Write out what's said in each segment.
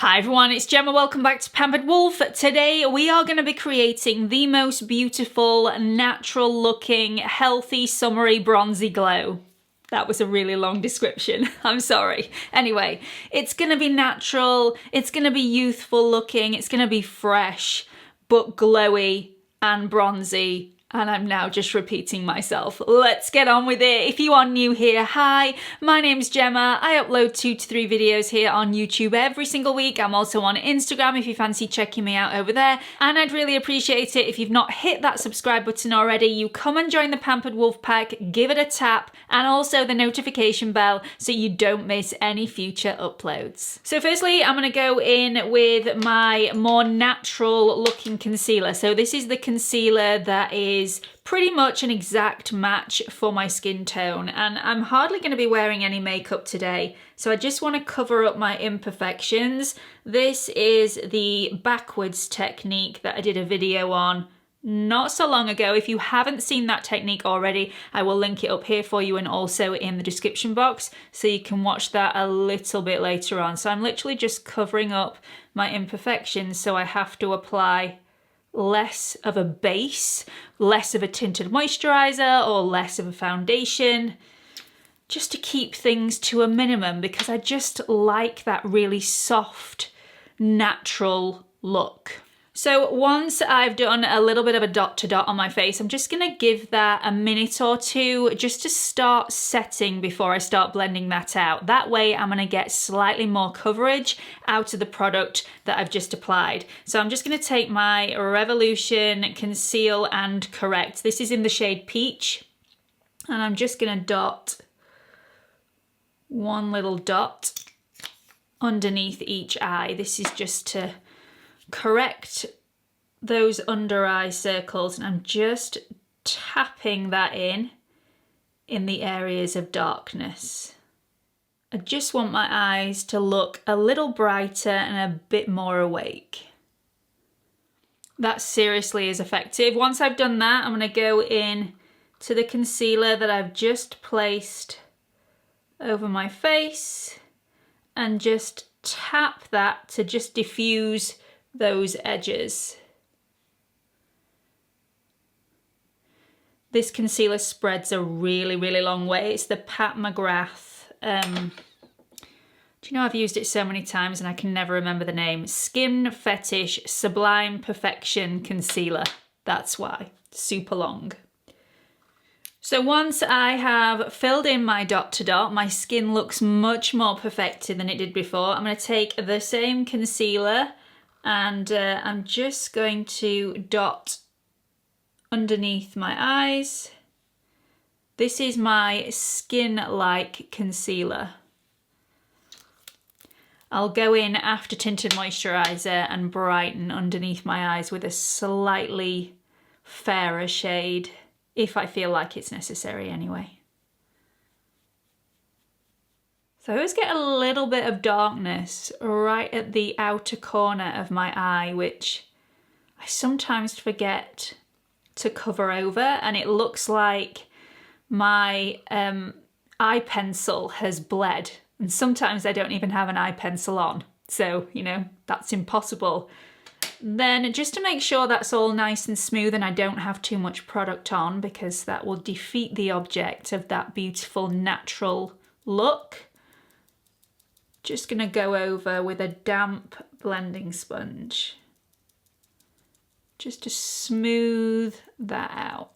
Hi everyone, it's Gemma. Welcome back to Pampered Wolf. Today we are going to be creating the most beautiful, natural looking, healthy, summery, bronzy glow. That was a really long description. I'm sorry. Anyway, it's going to be natural, it's going to be youthful looking, it's going to be fresh, but glowy and bronzy. And I'm now just repeating myself. Let's get on with it. If you are new here, hi, my name's Gemma. I upload 2 to 3 videos here on YouTube every single week. I'm also on Instagram if you fancy checking me out over there. And I'd really appreciate it if you've not hit that subscribe button already, you come and join the Pampered Wolf Pack, give it a tap, and also the notification bell so you don't miss any future uploads. So firstly, I'm gonna go in with my more natural looking concealer. So this is the concealer that is pretty much an exact match for my skin tone, and I'm hardly going to be wearing any makeup today, so I just want to cover up my imperfections. This is the backwards technique that I did a video on not so long ago. If you haven't seen that technique already, I will link it up here for you and also in the description box so you can watch that a little bit later on. So I'm literally just covering up my imperfections, so I have to apply less of a base, less of a tinted moisturiser or less of a foundation, just to keep things to a minimum because I just like that really soft, natural look. So once I've done a little bit of a dot to dot on my face, I'm just gonna give that a minute or two just to start setting before I start blending that out. That way I'm gonna get slightly more coverage out of the product that I've just applied. So I'm just gonna take my Revolution Conceal and Correct. This is in the shade Peach. And I'm just gonna dot one little dot underneath each eye. This is just to correct those under eye circles, and I'm just tapping that in the areas of darkness. I just want my eyes to look a little brighter and a bit more awake. That seriously is effective. Once I've done that, I'm going to go in to the concealer that I've just placed over my face and just tap that to just diffuse those edges. This concealer spreads a really, really long way. It's the Pat McGrath. Do you know, I've used it so many times and I can never remember the name. Skin Fetish Sublime Perfection Concealer. That's why. Super long. So once I have filled in my dot to dot, my skin looks much more perfected than it did before. I'm going to take the same concealer and I'm just going to dot underneath my eyes. This is my skin-like concealer. I'll go in after tinted moisturiser and brighten underneath my eyes with a slightly fairer shade, if I feel like it's necessary anyway. So I always get a little bit of darkness right at the outer corner of my eye, which I sometimes forget to cover over, and it looks like my eye pencil has bled, and sometimes I don't even have an eye pencil on, so you know, that's impossible. Then just to make sure that's all nice and smooth and I don't have too much product on, because that will defeat the object of that beautiful natural look, just gonna go over with a damp blending sponge just to smooth that out.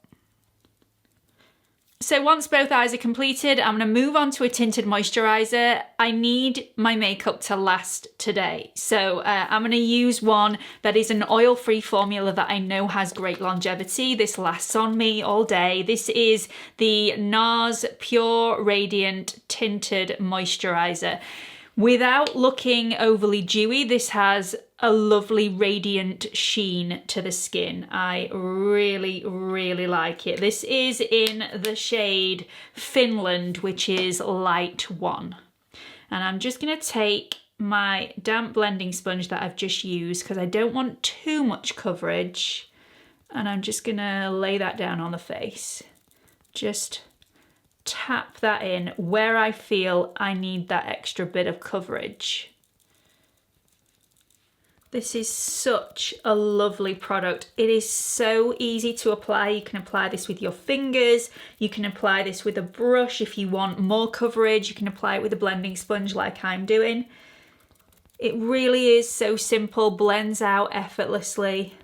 So once both eyes are completed, I'm going to move on to a tinted moisturiser. I need my makeup to last today. So I'm going to use one that is an oil-free formula that I know has great longevity. This lasts on me all day. This is the NARS Pure Radiant Tinted Moisturiser. Without looking overly dewy, this has a lovely radiant sheen to the skin. I really, really like it. This is in the shade Finland, which is light 1. And I'm just going to take my damp blending sponge that I've just used because I don't want too much coverage. And I'm just going to lay that down on the face. Just tap that in where I feel I need that extra bit of coverage. This is such a lovely product. It is so easy to apply. You can apply this with your fingers. You can apply this with a brush if you want more coverage. You can apply it with a blending sponge like I'm doing. It really is so simple, blends out effortlessly.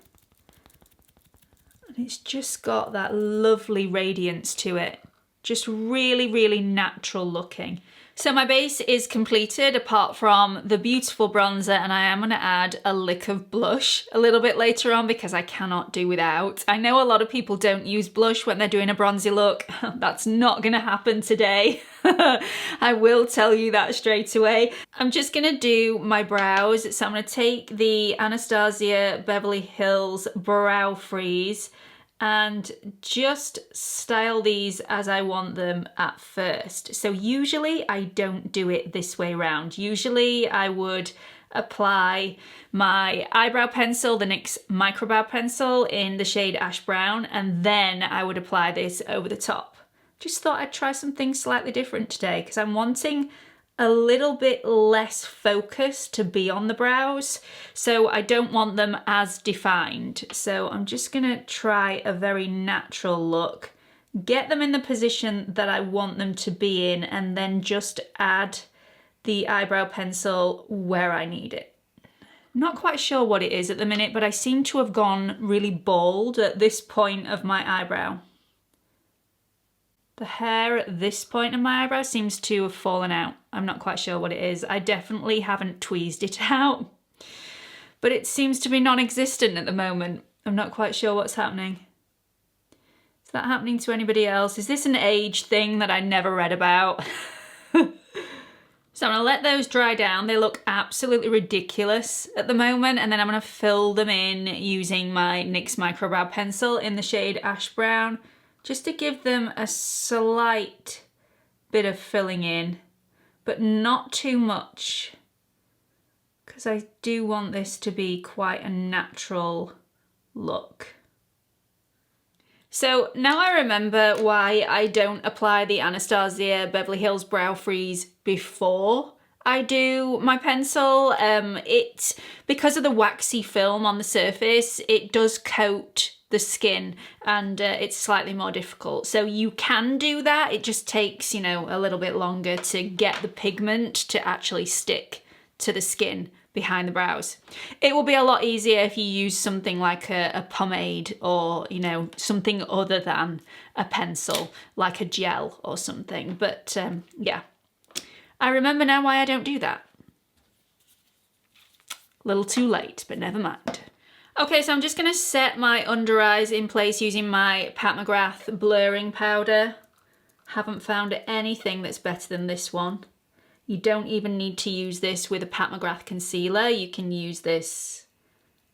And it's just got that lovely radiance to it. Just really, really natural looking. So my base is completed apart from the beautiful bronzer, and I am going to add a lick of blush a little bit later on because I cannot do without. I know a lot of people don't use blush when they're doing a bronzy look. That's not going to happen today. I will tell you that straight away. I'm just going to do my brows. So I'm going to take the Anastasia Beverly Hills Brow Freeze and just style these as I want them at first. So usually I don't do it this way around. Usually I would apply my eyebrow pencil, the NYX Microbrow Pencil in the shade Ash Brown, and then I would apply this over the top. Just thought I'd try something slightly different today because I'm wanting a little bit less focus to be on the brows, so I don't want them as defined. So I'm just gonna try a very natural look, get them in the position that I want them to be in, and then just add the eyebrow pencil where I need it. Not quite sure what it is at the minute, but I seem to have gone really bald at this point of my eyebrow. The hair at this point of my eyebrow seems to have fallen out. I'm not quite sure what it is. I definitely haven't tweezed it out, but it seems to be non-existent at the moment. I'm not quite sure what's happening. Is that happening to anybody else? Is this an age thing that I never read about? So I'm gonna let those dry down. They look absolutely ridiculous at the moment, and then I'm gonna fill them in using my NYX Microbrow Pencil in the shade Ash Brown, just to give them a slight bit of filling in, but not too much, because I do want this to be quite a natural look. So now I remember why I don't apply the Anastasia Beverly Hills Brow Freeze before I do my pencil. Because of the waxy film on the surface, it does coat the skin, and it's slightly more difficult. So you can do that. It just takes, you know, a little bit longer to get the pigment to actually stick to the skin behind the brows. It will be a lot easier if you use something like a pomade, or, you know, something other than a pencil, like a gel or something. But yeah, I remember now why I don't do that. A little too late, but never mind. Okay, so I'm just going to set my under eyes in place using my Pat McGrath blurring powder. Haven't found anything that's better than this one. You don't even need to use this with a Pat McGrath concealer. You can use this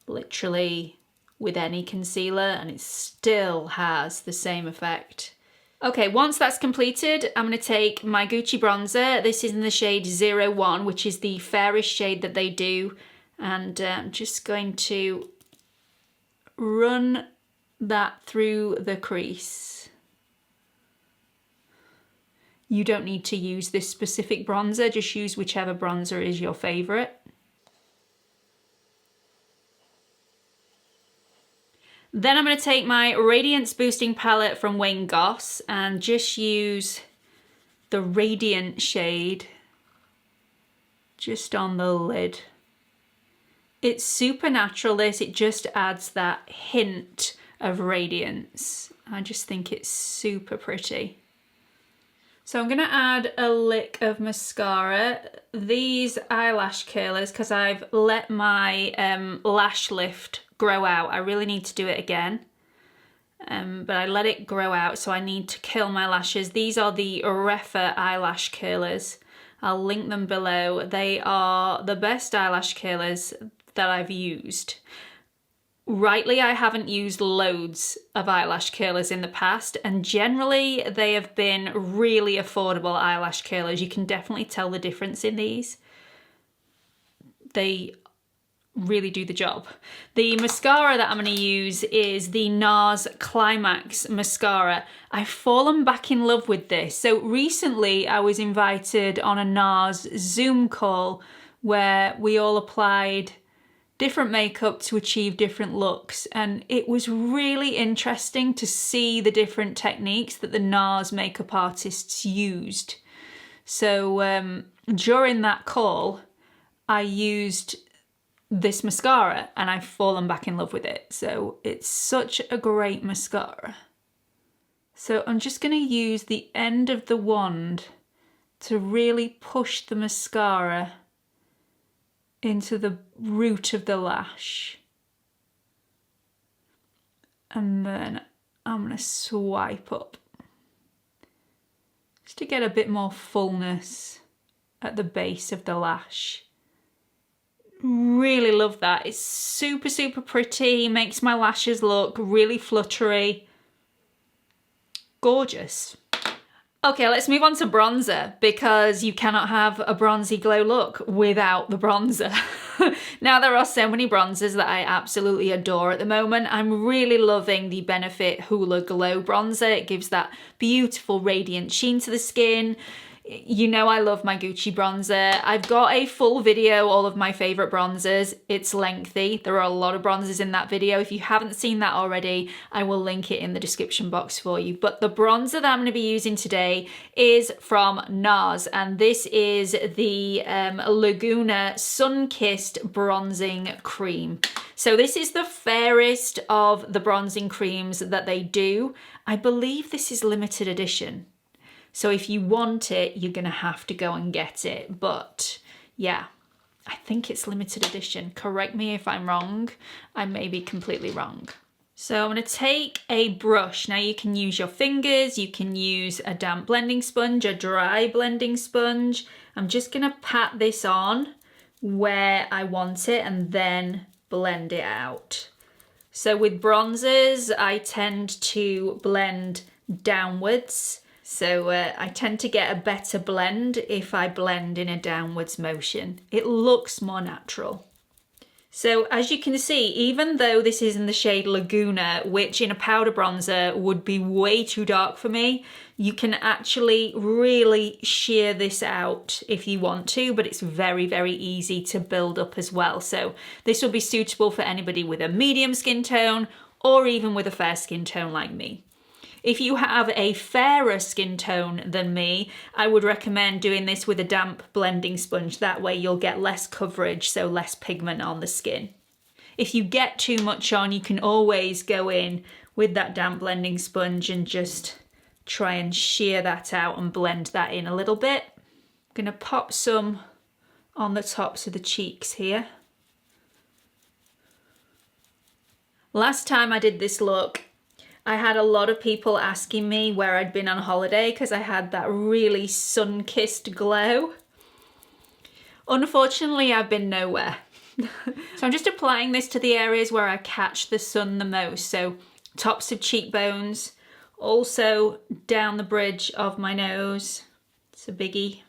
literally with any concealer and it still has the same effect. Okay, once that's completed, I'm going to take my Gucci bronzer. This is in the shade 01, which is the fairest shade that they do. And I'm just going to run that through the crease. You don't need to use this specific bronzer, just use whichever bronzer is your favourite. Then I'm going to take my Radiance Boosting Palette from Wayne Goss and just use the Radiant shade just on the lid. It's super natural, this. It just adds that hint of radiance. I just think it's super pretty. So I'm going to add a lick of mascara. These eyelash curlers, because I've let my lash lift grow out. I really need to do it again. But I let it grow out, so I need to curl my lashes. These are the REPHR eyelash curlers. I'll link them below. They are the best eyelash curlers that I've used. Rightly, I haven't used loads of eyelash curlers in the past, and generally they have been really affordable eyelash curlers. You can definitely tell the difference in these. They really do the job. The mascara that I'm going to use is the NARS Climax mascara. I've fallen back in love with this. So recently I was invited on a NARS Zoom call where we all applied different makeup to achieve different looks, and it was really interesting to see the different techniques that the NARS makeup artists used. So during that call, I used this mascara and I've fallen back in love with it. So it's such a great mascara. So I'm just going to use the end of the wand to really push the mascara into the root of the lash. And then I'm going to swipe up just to get a bit more fullness at the base of the lash. Really love that. It's super, super pretty. Makes my lashes look really fluttery. Gorgeous. Okay, let's move on to bronzer, because you cannot have a bronzy glow look without the bronzer. Now, there are so many bronzers that I absolutely adore at the moment. I'm really loving the Benefit Hoola Glow bronzer. It gives that beautiful radiant sheen to the skin. You know I love my Gucci bronzer. I've got a full video, all of my favourite bronzers. It's lengthy. There are a lot of bronzers in that video. If you haven't seen that already, I will link it in the description box for you. But the bronzer that I'm going to be using today is from NARS, and this is the Laguna Sun-Kissed Bronzing Cream. So this is the fairest of the bronzing creams that they do. I believe this is limited edition. So if you want it, you're going to have to go and get it. But yeah, I think it's limited edition. Correct me if I'm wrong. I may be completely wrong. So I'm going to take a brush. Now you can use your fingers, you can use a damp blending sponge, a dry blending sponge. I'm just going to pat this on where I want it and then blend it out. So with bronzers, I tend to blend downwards. So I tend to get a better blend if I blend in a downwards motion. It looks more natural. So as you can see, even though this is in the shade Laguna, which in a powder bronzer would be way too dark for me, you can actually really sheer this out if you want to, but it's very, very easy to build up as well. So this will be suitable for anybody with a medium skin tone or even with a fair skin tone like me. If you have a fairer skin tone than me, I would recommend doing this with a damp blending sponge. That way you'll get less coverage, so less pigment on the skin. If you get too much on, you can always go in with that damp blending sponge and just try and sheer that out and blend that in a little bit. I'm going to pop some on the tops of the cheeks here. Last time I did this look, I had a lot of people asking me where I'd been on holiday because I had that really sun-kissed glow. Unfortunately, I've been nowhere. So I'm just applying this to the areas where I catch the sun the most. So tops of cheekbones, also down the bridge of my nose. It's a biggie.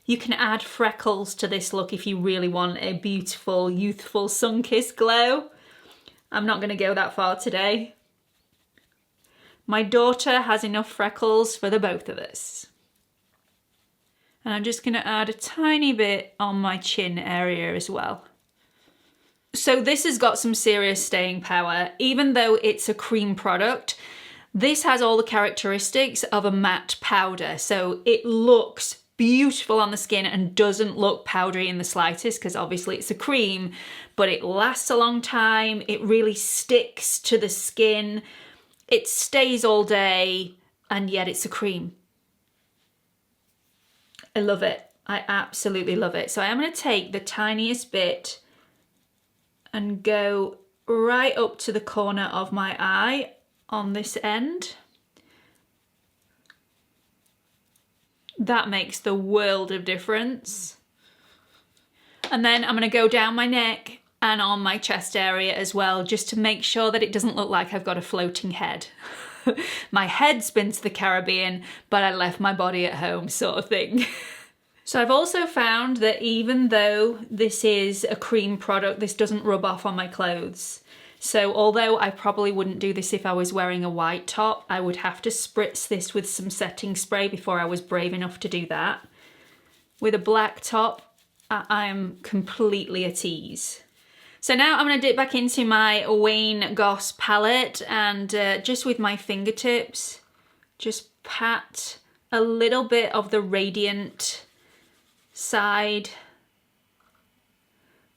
You can add freckles to this look if you really want a beautiful, youthful sun-kissed glow. I'm not going to go that far today. My daughter has enough freckles for the both of us. And I'm just going to add a tiny bit on my chin area as well. So this has got some serious staying power. Even though it's a cream product, this has all the characteristics of a matte powder. So it looks beautiful on the skin and doesn't look powdery in the slightest because obviously it's a cream, but it lasts a long time. It really sticks to the skin. It stays all day, and yet it's a cream. I love it. I absolutely love it. So I'm going to take the tiniest bit and go right up to the corner of my eye on this end. That makes the world of difference. And then I'm going to go down my neck and on my chest area as well, just to make sure that it doesn't look like I've got a floating head. My head's been to the Caribbean, but I left my body at home, sort of thing. So I've also found that even though this is a cream product, this doesn't rub off on my clothes. So although I probably wouldn't do this if I was wearing a white top, I would have to spritz this with some setting spray before I was brave enough to do that. With a black top, I'm completely at ease. So now I'm going to dip back into my Wayne Goss palette and just with my fingertips, just pat a little bit of the radiant side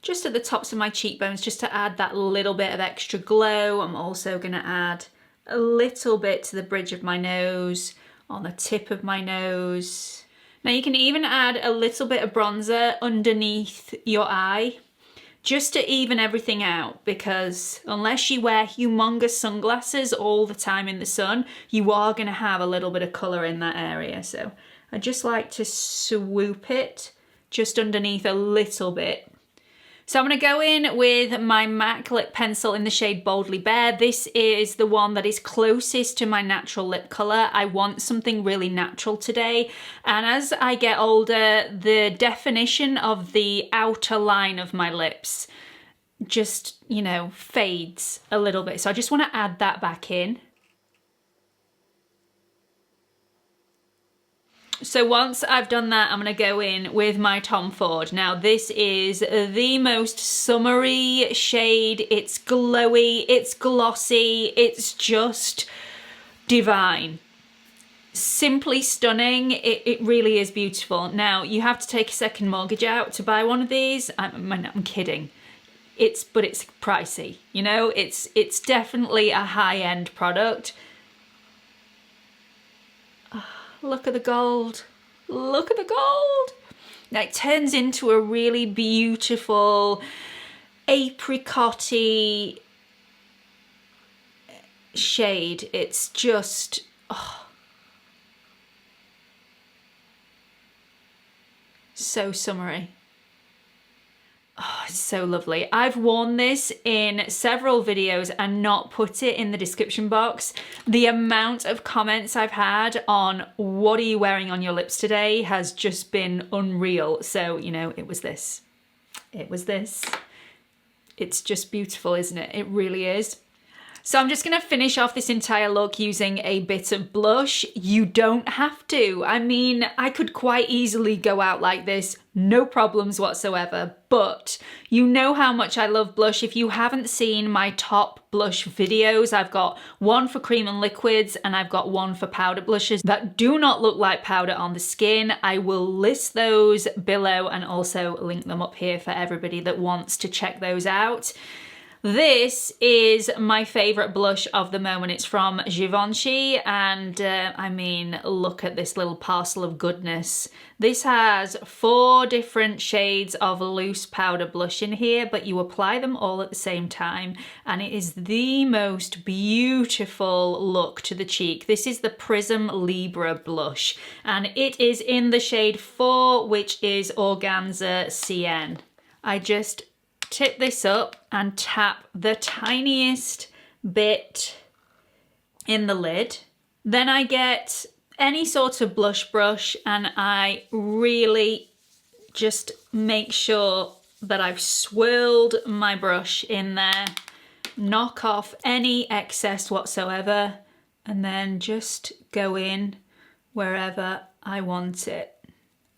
just at the tops of my cheekbones, just to add that little bit of extra glow. I'm also going to add a little bit to the bridge of my nose, on the tip of my nose. Now you can even add a little bit of bronzer underneath your eye, just to even everything out, because unless you wear humongous sunglasses all the time in the sun, you are going to have a little bit of colour in that area. So I just like to swoop it just underneath a little bit. So I'm going to go in with my MAC lip pencil in the shade Boldly Bare. This is the one that is closest to my natural lip colour. I want something really natural today. And as I get older, the definition of the outer line of my lips just, you know, fades a little bit. So I just want to add that back in. So once I've done that, I'm going to go in with my Tom Ford. Now this is the most summery shade. It's glowy, it's glossy, it's just divine. Simply stunning. It really is beautiful. Now you have to take a second mortgage out to buy one of these. I'm kidding. But it's pricey, you know, it's definitely a high-end product. Look at the gold. Look at the gold. Now it turns into a really beautiful apricot-y shade. It's just, oh, so summery. Oh, it's so lovely. I've worn this in several videos and not put it in the description box. The amount of comments I've had on what are you wearing on your lips today has just been unreal. So, you know, it was this. It was this. It's just beautiful, isn't it? It really is. So I'm just going to finish off this entire look using a bit of blush. You don't have to. I mean, I could quite easily go out like this, no problems whatsoever, but you know how much I love blush. If you haven't seen my top blush videos, I've got one for cream and liquids and I've got one for powder blushes that do not look like powder on the skin. I will list those below and also link them up here for everybody that wants to check those out. This is my favourite blush of the moment. It's from Givenchy and I mean, look at this little parcel of goodness. This has 4 different shades of loose powder blush in here, but you apply them all at the same time and it is the most beautiful look to the cheek. This is the Prisme Libre blush and it is in the shade 4, which is Organza Sienne. I just tip this up and tap the tiniest bit in the lid. Then I get any sort of blush brush and I really just make sure that I've swirled my brush in there, knock off any excess whatsoever, and then just go in wherever I want it.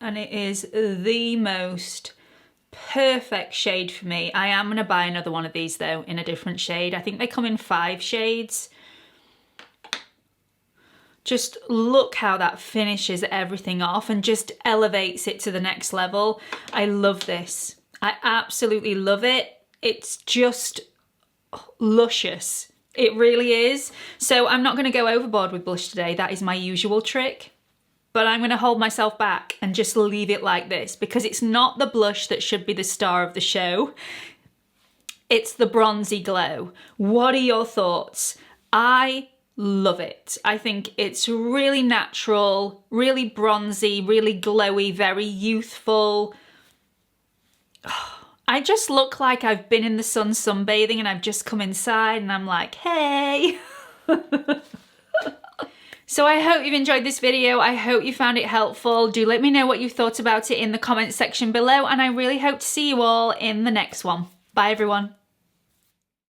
And it is the most perfect shade for me. I am going to buy another one of these though in a different shade. I think they come in 5 shades. Just look how that finishes everything off and just elevates it to the next level. I love this. I absolutely love it. It's just luscious. It really is. So I'm not going to go overboard with blush today. That is my usual trick. But I'm going to hold myself back and just leave it like this because it's not the blush that should be the star of the show. It's the bronzy glow. What are your thoughts? I love it. I think it's really natural, really bronzy, really glowy, very youthful. I just look like I've been in the sun sunbathing and I've just come inside and I'm like, hey. So I hope you've enjoyed this video. I hope you found it helpful. Do let me know what you thought about it in the comments section below and I really hope to see you all in the next one. Bye everyone.